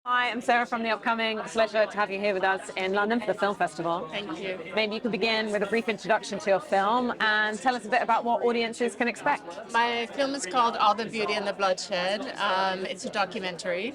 Hi, I'm Sarah from the upcoming. Pleasure to have you here with us in London for the film festival. Thank you. Maybe you could begin with a brief introduction to your film and tell us a bit about what audiences can expect. My film is called All the Beauty and the Bloodshed. It's a documentary.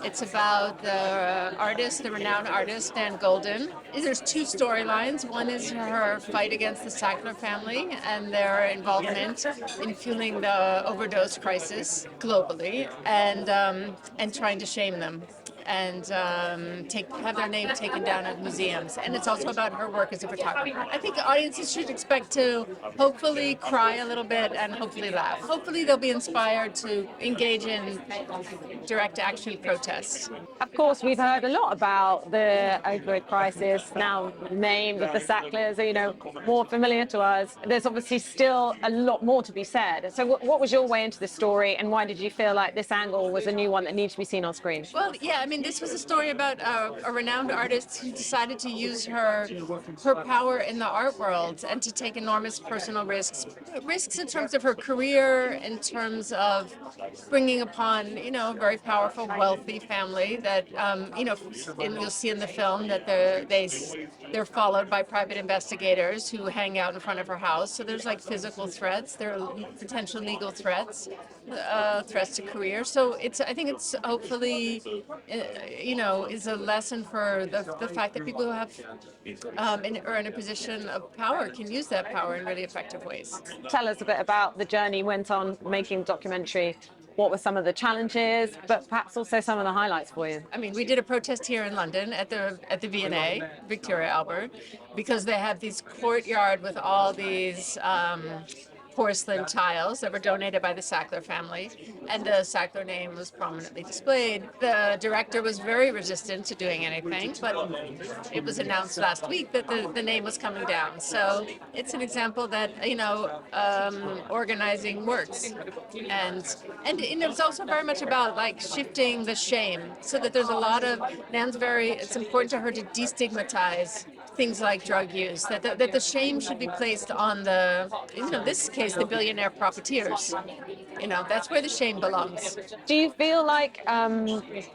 It's about the artist, the renowned artist, Dan Golden. There's two storylines. One is her fight against the Sackler family and their involvement in fueling the overdose crisis globally and trying to shame them and have their name taken down at museums. And it's also about her work as a photographer. I think audiences should expect to hopefully cry a little bit and hopefully laugh. Hopefully they'll be inspired to engage in direct action protests. Of course, we've heard a lot about the opioid crisis, now named the Sacklers, more familiar to us. There's obviously still a lot more to be said. So what was your way into this story, and why did you feel like this angle was a new one that needs to be seen on screen? Well, yeah, this was a story about a renowned artist who decided to use her power in the art world and to take enormous personal risks in terms of her career, in terms of bringing upon a very powerful, wealthy family that and you'll see in the film that they're followed by private investigators who hang out in front of her house. So there's like physical threats, there are potential legal threats, threats to career. So I think it's hopefully is a lesson for the fact that people who have are in a position of power can use that power in really effective ways. Tell us a bit about the journey you went on making the documentary. What were some of the challenges, but perhaps also some of the highlights for you? We did a protest here in London at the V&A, Victoria Albert, because they have these courtyard with all these porcelain tiles that were donated by the Sackler family, and the Sackler name was prominently displayed. The director was very resistant to doing anything, but it was announced last week that the name was coming down. So it's an example that organizing works, and it's also very much about like shifting the shame, so that there's a lot of it's important to her to destigmatize things like drug use, that the shame should be placed on this case, the billionaire profiteers. That's where the shame belongs. Do you feel like,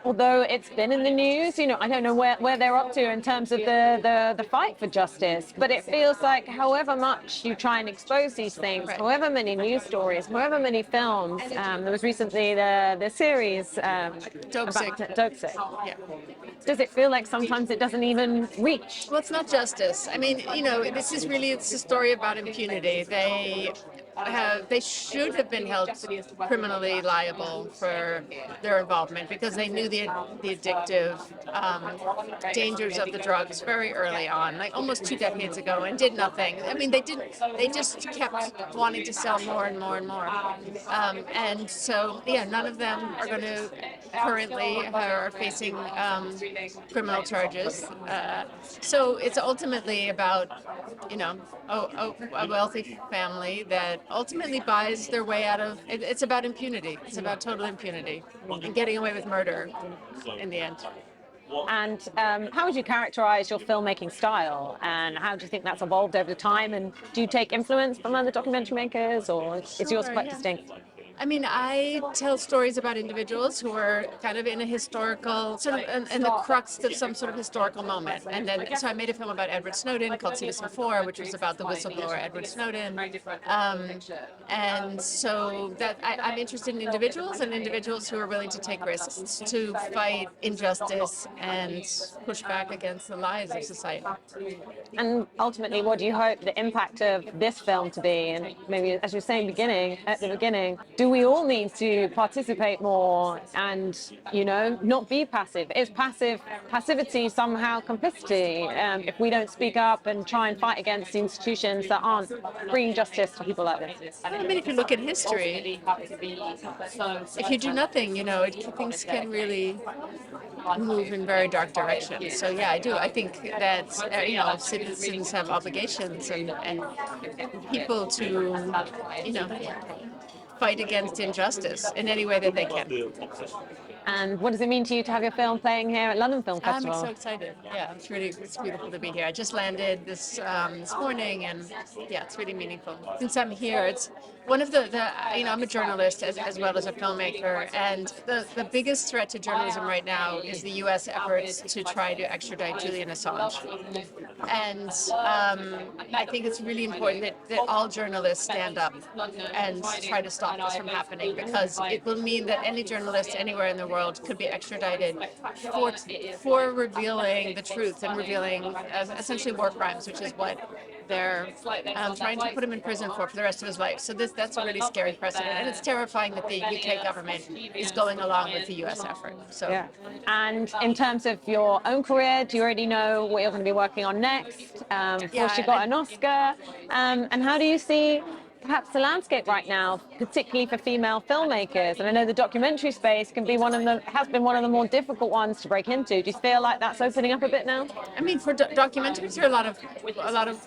although it's been in the news, I don't know where they're up to in terms of the fight for justice, but it feels like however much you try and expose these things, Right. however many news stories, however many films, there was recently the series Dope Sick. Yeah. Does it feel like sometimes it doesn't even reach? Well, it's not justice. It's a story about impunity. They should have been held criminally liable for their involvement because they knew the addictive dangers of the drugs very early on, like almost 2 decades ago, and did nothing. They just kept wanting to sell more and more and more. And so, none of them are going to currently are facing criminal charges. So it's ultimately about, a wealthy family that ultimately buys their way out of it. It's about impunity. It's about total impunity and getting away with murder in the end. And how would you characterize your filmmaking style, and how do you think that's evolved over time? And do you take influence from other documentary makers, or is yours quite distinct? I tell stories about individuals who are kind of in a historical, sort of in the crux of some sort of historical moment. So I made a film about Edward Snowden called Citizen 4, which was about the whistleblower Edward Snowden. And so that I'm interested in individuals who are willing to take risks, to fight injustice and push back against the lies of society. And ultimately, what do you hope the impact of this film to be? And maybe, as you were saying at the beginning, do we all need to participate more and, not be passive? Is passivity somehow complicity if we don't speak up and try and fight against the institutions that aren't bringing justice to people like this? If you look at history, if you do nothing, things can really move in very dark directions. So yeah, I do. I think that citizens have obligations and people to fight against injustice in any way that they can. And what does it mean to you to have your film playing here at London Film Festival? I'm so excited. Yeah, it's beautiful to be here. I just landed this morning, and yeah, it's really meaningful. Since I'm here, one of I'm a journalist as well as a filmmaker, and the biggest threat to journalism right now is the U.S. efforts to try to extradite Julian Assange. And I think it's really important that all journalists stand up and try to stop this from happening, because it will mean that any journalist anywhere in the world could be extradited for revealing the truth and revealing essentially war crimes, which is what they're trying to put him in prison for the rest of his life. So that's a really scary precedent, and it's terrifying that the UK government is going along with the US effort. So. Yeah. And in terms of your own career, do you already know what you're going to be working on next? Of course, you got an Oscar. And how do you see perhaps the landscape right now, particularly for female filmmakers? And I know the documentary space has been one of the more difficult ones to break into. Do you feel like that's opening up a bit now? I mean, for documentaries, there are a lot of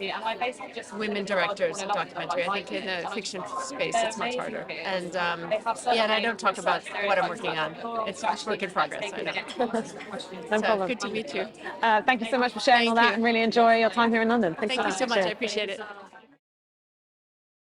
women directors in documentary. I think in the fiction space, it's much harder. And and I don't talk about what I'm working on. It's work in progress. I know. No problem. Good to meet you. Thank you so much for sharing all that, and really enjoy your time here in London. Thank you so much. I appreciate it.